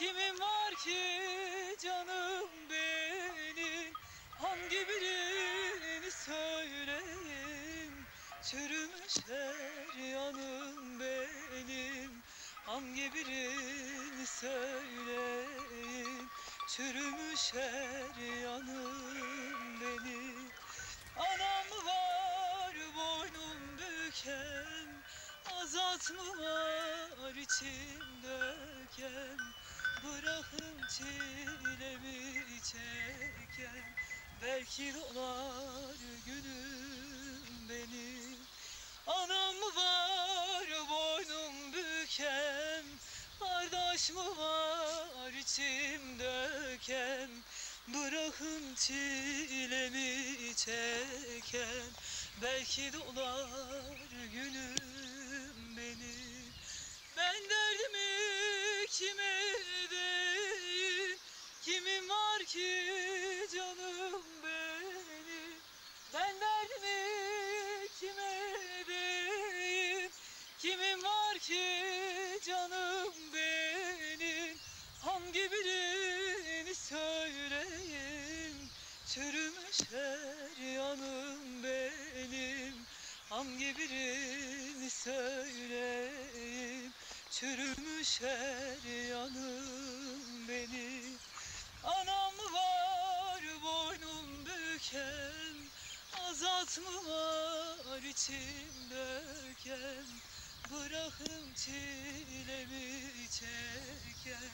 Kimin var ki canım benim? Hangi birini söyleyeyim? Çürümüş her yanım benim. Hangi birini söyleyeyim? Çürümüş her yanım benim. Anam mı var boynum büken, azat mı var içim döken? Bırakın çilemi çeken, belki dolar günüm benim. Anam mı var boynum büken, kardeş mi var içim döken? Bırakın çilemi çeken, belki dolar günüm benim. Ben derdimi kime edeyim? Kimin var ki canım benim? Ben derdimi kime edeyim? Kimin var ki canım benim? Hangi birini söyleyeyim? Çürümüş her yanım benim. Hangi birini söyleyeyim? Çürümüş her yanım benim. Anam mı var boynum büken, azat mı var içim döken? Bırakın çilemi çeken,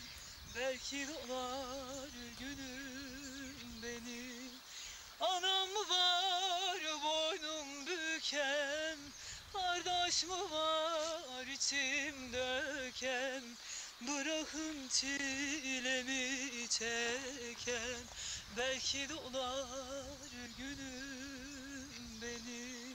belki dolar günüm benim. Anam mı var boynum büken, kardeş mi var içim döken? Bırakın çilemi çeken, belki dolar günüm benim.